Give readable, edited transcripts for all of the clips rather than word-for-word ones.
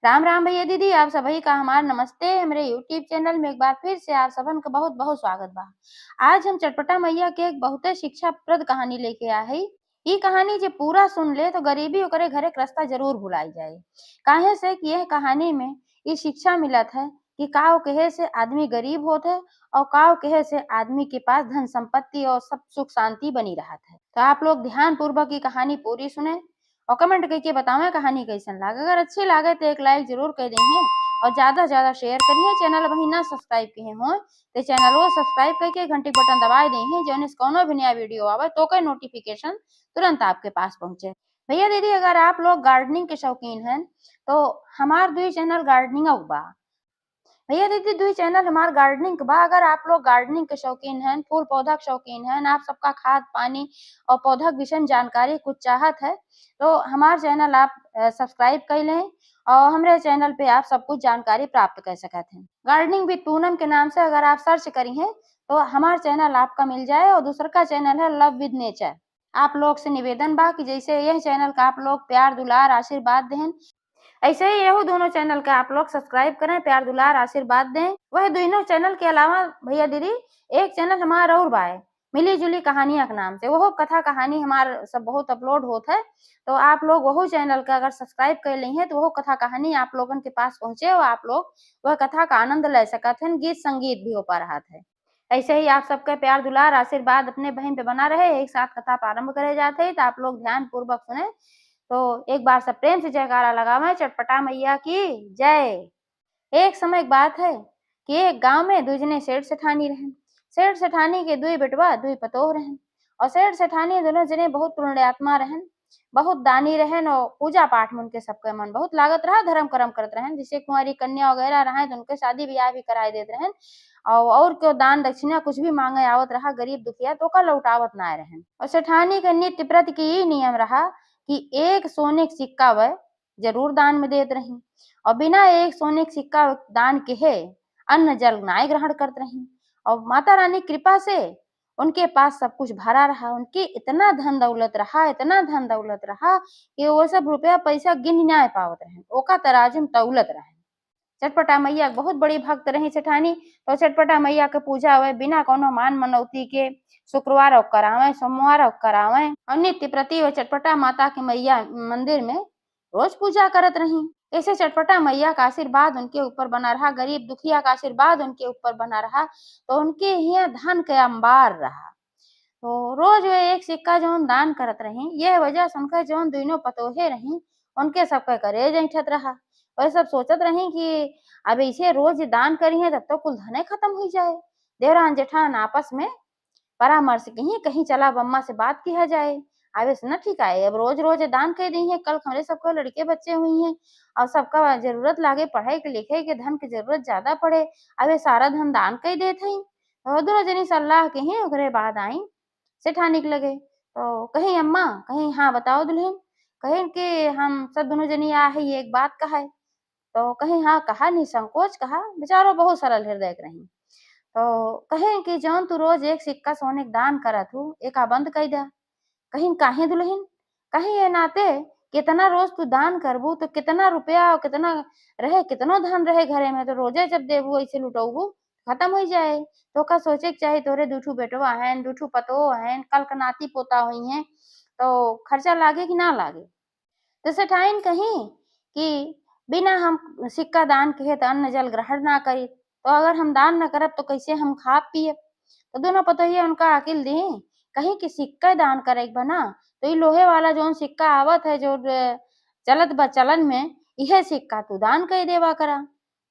राम राम भैया दीदी, आप सभी का हमार नमस्ते। हमरे यूट्यूब चैनल में एक बार फिर से आप सबन का बहुत बहुत स्वागत बा। आज हम चटपटा मैया के एक बहुते शिक्षाप्रद कहानी लेके आए हई। ई कहानी जे पूरा सुन ले तो गरीबी ओकरे घरे के रास्ता जरूर भुलाई जाए। काहे से कि यह कहानी में ये शिक्षा मिलत है कि का कहे से आदमी गरीब होत है और का कहे से आदमी के पास धन संपत्ति और सब सुख शांति बनी रहत है। तो आप लोग ध्यान पूर्वक ये कहानी पूरी सुने और कमेंट करके बतावें कहानी कैसन लागे। अगर अच्छी लागे तो एक लाइक जरूर कर देंगे और ज्यादा से ज्यादा शेयर करिए। चैनल वही ना सब्सक्राइब किए हो तो चैनल को सब्सक्राइब करके घंटी बटन दबा देंगे जो कोनो भी नया वीडियो आवे तो का नोटिफिकेशन तुरंत आपके पास पहुंचे। भैया दीदी, अगर आप लोग गार्डनिंग के शौकीन हैं तो हमार दुई चैनल गार्डनिंग बा। भैया दीदी, दुई चैनल हमार गार्डनिंग के बा। अगर आप लोग गार्डनिंग के शौकीन हैं, फूल पौधा के शौकीन हैं, आप सबका खाद पानी और पौधा के विषय में जानकारी कुछ चाहत है तो हमार चैनल आप सब्सक्राइब कर लें और हमारे चैनल पे आप सब कुछ जानकारी प्राप्त कर सकते हैं। गार्डनिंग विद पूनम के नाम से अगर आप सर्च करी हैं तो हमार चैनल आपका मिल जाए। और दूसरा का चैनल है लव विद नेचर। आप लोग से निवेदन बा कि जैसे यह चैनल का आप लोग प्यार दुलार आशीर्वाद दें, ऐसे ही यह दोनों चैनल का आप लोग सब्सक्राइब करें, प्यार दुलार आशीर्वाद दें। वह दोनों चैनल के अलावा भैया दीदी एक चैनल हमारा और बा मिली जुली कहानियां के नाम से, वो कथा कहानी हमार सब बहुत अपलोड होता है। तो आप लोग वह चैनल का अगर सब्सक्राइब कर ली हैं तो वह कथा कहानी आप लोगों के पास पहुंचे और आप लोग वह कथा का आनंद ले सकते हैं। गीत संगीत भी हो पा रहा है। ऐसे ही आप सबका प्यार दुलार आशीर्वाद अपने बहन पे बना रहे। एक साथ कथा प्रारंभ करे जाते हैं तो आप लोग ध्यान पूर्वक सुने। तो एक बार सब प्रेम से जयकारा लगावे, चटपटा मैया की जय। एक समय की बात है कि एक गांव में दू जने सेठ सेठानी रहन। सेठ सेठानी के दुई बेटवा दुई पतोह रहन और सेठ सेठानी दोनों जने बहुत पुण्यात्मा रहन, बहुत दानी रहन और पूजा पाठ में उनके सबके मन बहुत लागत रहा। धर्म कर्म करत रहन, जिसे कुंवारी कन्या वगैरह रहे तो उनके शादी ब्याह भी कराए देते रहन। और क्यों दान दक्षिणा कुछ भी मांगे आवत रहा गरीब दुखिया तो का लौटावत ना रहन। और सेठानी के नित्य प्रति की ये नियम रहा कि एक सोने का सिक्का वह जरूर दान में देत रही और बिना एक सोने का सिक्का दान के है अन्न जल नाय ग्रहण करत रही। और माता रानी कृपा से उनके पास सब कुछ भरा रहा। उनके इतना धन दौलत रहा, इतना धन दौलत रहा कि वो सब रुपया पैसा गिन ना पावत रहे, ओका तराजू में तौलत रहे। चटपटा मैया बहुत बड़ी भक्त रही सेठानी। तो चटपटा मैया के पूजा हुए बिना कोनो मान मनौती के शुक्रवार करावे, सोमवार करावे और नित्य प्रति व चटपटा माता के मैया मंदिर में रोज पूजा करत रही। ऐसे चटपटा मैया का आशीर्वाद उनके ऊपर बना रहा, गरीब दुखिया का आशीर्वाद उनके ऊपर बना रहा। तो उनके यहाँ धन के अंबार रहा। तो रोज वे एक सिक्का जौन दान करत रही, यह वजह सुनकर जौन दोनों पतोहे रही उनके सबके करेज ऐठत रहा। वह सब सोचत रही कि अब ऐसे रोज दान करी है तब तो कुल धने खत्म हो जाए। देवरान जेठान आपस में परामर्श की कहीं चला बम्मा से बात किया जाए। अब न ठीक है, अब रोज रोज दान कर दी है, कल हमारे सबको लड़के बच्चे हुई हैं और सबका जरूरत लागे पढ़ाई के लिखे के धन की जरूरत ज्यादा पड़े। अब सारा धन दान कर देते ही तो दोनों जनी सलाह की ही ओकरे बाद आई सेठानी के लगे। तो कहीं अम्मा, कहीं हाँ बताओ दुल्हन, कहीं कि हम सब दोनों जनी आ है एक बात कहा है। तो कहीं हाँ कहा निसंकोच कहा, बेचारो बहुत सरल हृदय के रही। तो कहें कि जौन तू रोज एक सिक्का सोने के दान करत हूँ एका बंद कर दे। कहीं काहे दुल्हन, कहीं ये नाते कितना रोज तू दान करबू तो कितना रुपया और कितना रहे, कितनो धन रहे घरे में तो रोजे जब देबू ऐसे लुटौबू खत्म हो जाए। तो का सोचे के चाहे तोरे दूठू बेटवा हैं, दूठू पतो हैं, कल का नाती पोता हुई हैं तो खर्चा लागे कि ना लागे। तो सेठाइन कहीं कि बिना हम सिक्का दान कहे तो अन्न जल ग्रहण ना करी, तो अगर हम दान न करब तो कैसे हम खा पिए। तो दोनों पतोहिया उनका अकिल दी कहीं कि सिक्का दान करे बना तो ये लोहे वाला जो सिक्का आवत है जो चलत बा चलन में, यह सिक्का तू दान कर देवा करा।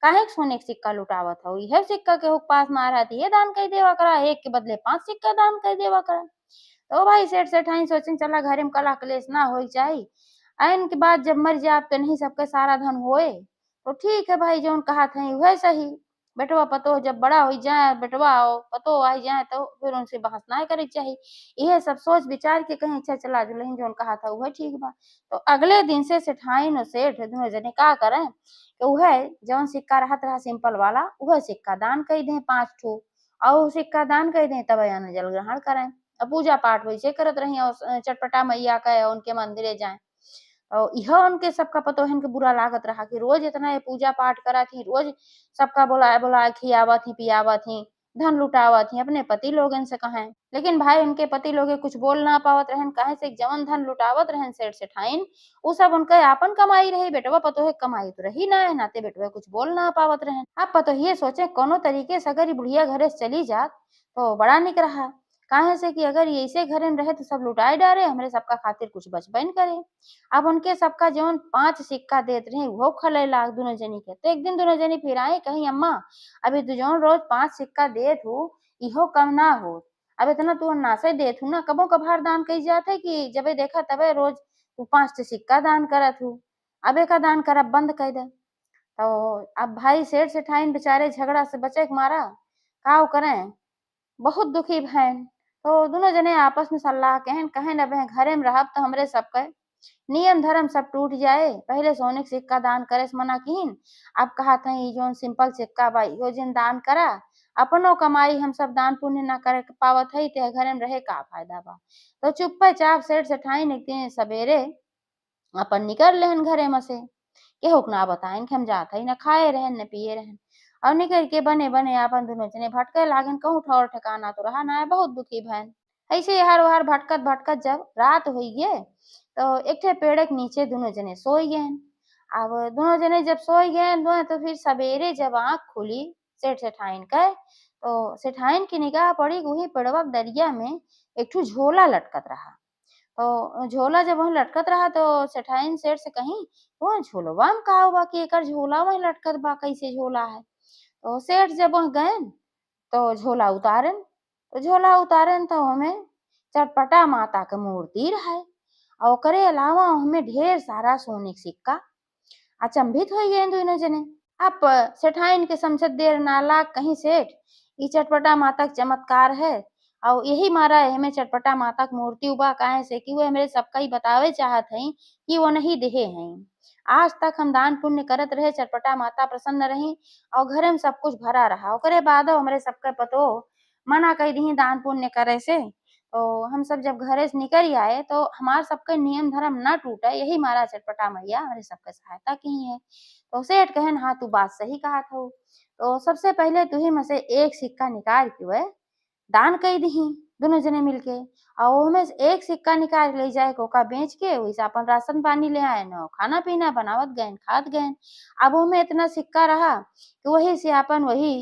काहे सोने के सिक्का लुटावत हो, यह सिक्का के पास मारा ये दान कर देवा करा, एक के बदले 5 सिक्का दान कर देवा करा। तो भाई सेठ सेठाई सोचन चला घरे में कला कलेश ना हो जाए। आयन के बाद जब मर जाए तो नहीं सबके सारा धन होए तो ठीक है भाई, जो कहा था वह सही। बेटवा पतो जब बड़ा हो जाए, बेटवा पतो आ जाए तो फिर उनसे बहस ना करे चाहिए। यह सब सोच विचार के कहीं अच्छा चला दुल्हन जो कहा था वह ठीक बा। तो अगले दिन से सेठाइन और सेठ दोनों जने का करें कि वह जौन सिक्का रहत रहा सिंपल वाला वह सिक्का दान कर दे 5 ठो और सिक्का दान कर दे तब अन्न जल ग्रहण करें। पूजा पाठ वैसे करत रही और चटपटा मैया का उनके मंदिरे जाए। और यह उनके सबका पतोहन के बुरा लागत रहा कि रोज इतना ये पूजा पाठ करा थी, रोज सबका बुलाए बुलाए खियावत थी पियावत थी, धन लुटावत थी, अपने पति लोगन से कहें। लेकिन भाई उनके पति लोग कुछ बोल ना पावत रहन, काहे से जवन धन लुटावत रहन सेठ सेठाइन उ सब उनके आपन कमाई रही, बेटवा पतोहे कमाई तो रही ना है, नाते बेटवा कुछ बोल ना पावत रहन। अब पतोहिए सोचे कोनो तरीके से अगर ये बुढ़िया घरे से चली जात तो बड़ा निक रहा, काहे से कि अगर ये ऐसे घरे में रहे तो सब लुटाए डारे, हमरे सबका खातिर कुछ बचबे न करे। अब उनके सबका जौन 5 सिक्का देत रहे वो खले लाग दोनों जनी के। तो एक दिन दोनों जनी फिर आई कही अम्मा अभी तू जौन रोज 5 सिक्का देत हूँ इहो कम ना हो, अब इतना तू नासे देत हूँ ना, कबो कभार दान कई जात है कि जबे देखा तबे रोज तू 5 सिक्का दान करत हूँ, अब एका दान करब बंद कर दे। तो अब भाई सेठ सेठाइन बेचारे झगड़ा से बचे के मारा का करें, बहुत दुखी भैन। तो दोनों जने आपस में सलाह कहन अब घरे में रहब तो हमरे सबके नियम धर्म सब टूट जाए। पहले सोने के सिक्का दान करे से मना कीन, अब कहा था जो सिंपल सिक्का बा यो जिन दान करा, अपनो कमाई हम सब दान पुण्य ना करे पावत है ते घरे में रहे का फायदा बा। तो चुप्पे चाप सेठ सेठाइन एक दिन सवेरे अपन निकल लेहन घरे में से, केहू के ना बताइन कि हम जात हई, न खाए रहन न पिए रहन। और निकल के बने बने अपन दोनों जने भटके लागन, कहूँ ठौर ठिकाना तो रहा ना है, बहुत दुखी भैन। ऐसे हर ओहर भटकत भटकत जब रात हुई गे तो एक ठे पेड़ के नीचे दोनों जने सोई गए। अब दोनों जने जब सोई गए तो फिर सवेरे जब आँख खुली सेठ सेठाइन के तो सेठाइन की निगाह पड़ी वही पेड़वा के दरिया में एक ठो झोला लटकत रहा। तो झोला जब वहीं लटकत रहा तो सेठाइन सेठ से कहीं वो झोलवा में का बा कि एकर झोला वहीं लटकत बा, कैसे झोला है। तो सेठ जब वहाँ गए तो झोला उतारन तो हमें चटपटा माता के मूर्ति रहे और ओकरे अलावा हमें ढेर सारा सोने के सिक्का। अचंभित हो गए दोनों जने। अब सेठाइन के समझत देर ना लाग कहीं सेठ ई चटपटा माता के चमत्कार है और यही मारा हमें चटपटा माता की मूर्ति उबा काहे से कि वो हमारे सबका ही बतावे चाहत हई कि वो नहीं देहे हैं। आज तक हम दान पुण्य करत रहे, चटपटा माता प्रसन्न रही और घरे में सब कुछ भरा रहा। ओकरे बाद हमारे सबके पतो मना कही दी दान पुण्य करे से। तो हम सब जब घरे से निकल आए तो हमार सबके नियम धर्म ना टूटे, यही मारा चटपटा मैया हमारे सबके सहायता की है। तो सेठ कहन हाँ तू बात सही कहा था। तो सबसे पहले तू ही में से एक सिक्का निकाल के वे दान कई दी दोनों जने मिलके और ओमे से एक सिक्का निकाल ले जाए ओका बेच के वैसे अपन राशन पानी ले आए न खाना पीना बनावत गए खात गए। अब ओमे इतना सिक्का रहा कि वही से अपन वही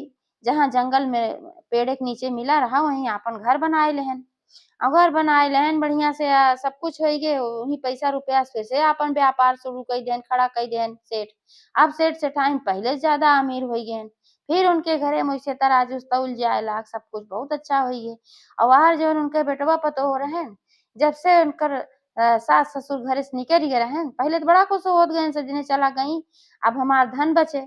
जहाँ जंगल में पेड़ के नीचे मिला रहा वहीं अपन घर बनाए लेहन और घर बनाए लेहन बढ़िया से सब कुछ हो गए वही पैसा रुपया फिर से अपन व्यापार शुरू कर देन खड़ा कर देन सेठ। अब सेठ सेठाइन पहले से ज्यादा अमीर हो गए, फिर उनके घरे मुझसे तराजू तौल जाए लाग सब कुछ बहुत अच्छा हुई है। और बाहर जो उनके बेटवा पतो हो रहे जब से उनकर सास ससुर घरे से निकल गए रहे पहले तो बड़ा खुश होत गए सजने चला गई अब हमार धन बचे।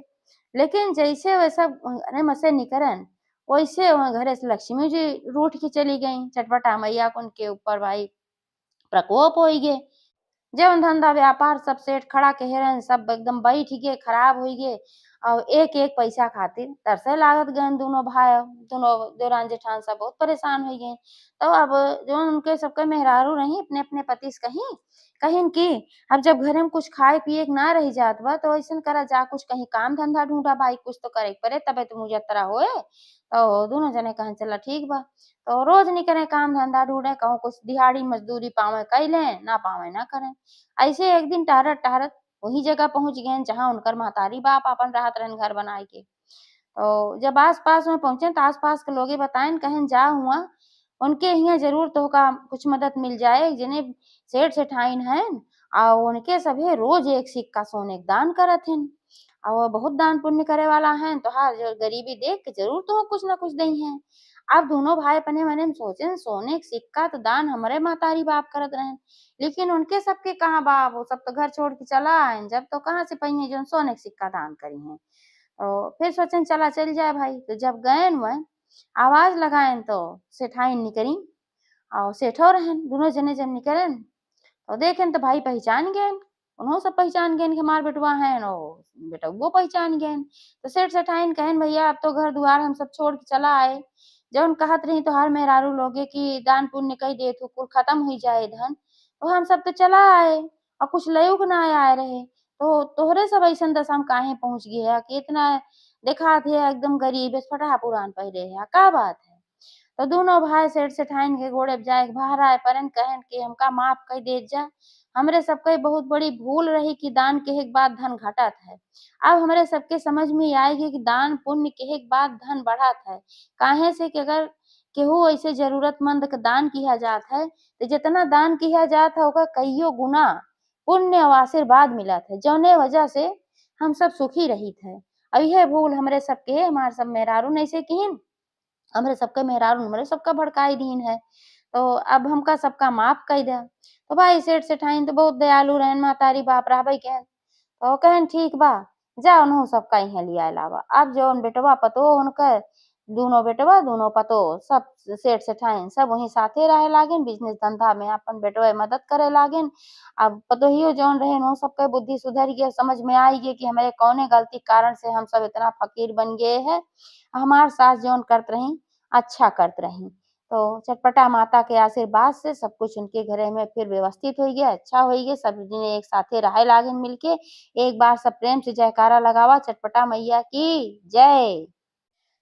लेकिन जैसे वैसा घरे में से निकलन वैसे वहाँ घरे से लक्ष्मी जी रूठ के चली गई, चटपटा मैया को उनके ऊपर भाई प्रकोप हो गए। जवन धंधा व्यापार सब सेठ खड़ा के हेरन सब एकदम बैठ गए खराब हो गए और एक एक पैसा खातिर तरसे लागत गए दोनों भाई दोनों देवरान जेठान सब बहुत परेशान हो गए। तो अब जो उनके सबके मेहरारू रही अपने अपने पति से कहीं कहीं की अब जब घर में कुछ खाए पिए के ना रही जात बा तो ऐसा करा जा कुछ कहीं काम धंधा ढूंढा भाई कुछ तो करे पड़े तबे तो मुझे तरह होए। तो दोनों जने कहें चला ठीक बा। तो रोज नहीं करे काम धंधा ढूंढे कहूँ कुछ दिहाड़ी मजदूरी पावे कई लें ना पावे ना करें। ऐसे एक दिन टहरत टहरत वही जगह पहुंच गए जहाँ उनकर महतारी बाप अपन रहत रहन घर बनाए के। तो जब आस पास में पहुंचे तो आस पास के लोग बताएं कहें जा हुआ उनके यहाँ जरूर तो का कुछ मदद मिल जाए जिन्हें सेठ सेठाइन हैं और उनके सभी रोज एक सिक्का सोने के दान करत हैं और बहुत दान पुण्य करे वाला है तो हाँ जो गरीबी देख के जरूर तो कुछ ना कुछ दई है। अब दोनों भाई अपने मने में सोचे सोने के सिक्का तो दान हमारे महतारी बाप करत रहे लेकिन उनके सबके कहाँ बाप वो सब तो घर छोड़ के चला आए जब तो कहाँ से पहिए जो सोने के सिक्का दान करी हैं। तो फिर सोचें चला चल जाए भाई। तो जब गए वह आवाज लगाए तो सेठाइन निकली और सेठो रहन दोनों जने जब निकले तो देखें तो भाई पहचान गए उन्हों सब पहचान गए कि हमार बेटवा है नो बेटा वो पहचान गए। तो सेठ सेठाइन कहन भैया अब तो घर दुआर हम सब छोड़ के चला आए जौन कहत रही तो हर मेहरारू लोगे कि दान पुण्य कही दे तो कुल खत्म हुई जाए धन तो हम सब तो चला आए और कुछ लयुग ना आए रहे। तो तोहरे सब ऐसन दशा में काहे पहुंच गया कि इतना देखा थे एकदम गरीब फटा पुरान पहिरे है का बात है। तो दोनों भाई सेठ सेठाइन के गोड़े पे जाए बाहर आए परन कहन कि हमका माफ कर दे जा। हमरे सबके बहुत बड़ी भूल रही कि दान के बाद धन घटत है। अब हमरे सबके समझ में आएगी कि दान पुण्य के बाद धन बढ़त है। काहे से कि अगर केहू ऐसे जरूरतमंद के दान किया जात है तो जितना दान किया जात है ओका कईयो गुना पुण्य और आशीर्वाद मिलत है, जौने वजह से हम सब सुखी रहित है। अब यह भूल हमरे सबके हमार सब मेहरारू ऐसे किहिन, हमरे सबके मेहरारू हमरे सबका भड़काई दीन है। तो अब हमका सबका माफ कर दे। तो भाई सेठ सेठाइन तो बहुत दयालु रहन महतारी बाप रहबे कहन। तो कहन ठीक बा, जा उन्हों सबका इहाँ लियाए लावा। अब जौन बेटवा पतोह उनकर दूनो बेटवा दूनो पतोह सब सेठ सेठाइन सब वहीं साथे रहे लागिन, बिजनेस धंधा में अपन बेटवा मदद करे लागिन। अब पतोहियो जौन रहेन वो सबके बुद्धि सुधर गया, समझ में आई गई कि हमारे कौने गलती कारण से हम सब इतना फकीर बन गए हैं। हमार सास जौन करत रही अच्छा करत रही। तो चटपटा माता के आशीर्वाद से सब कुछ उनके घरे में फिर व्यवस्थित हो गया, अच्छा हो गया, सब जने एक साथे रहे लागिन मिलके। एक बार सब प्रेम से जयकारा लगावा, चटपटा मैया की जय।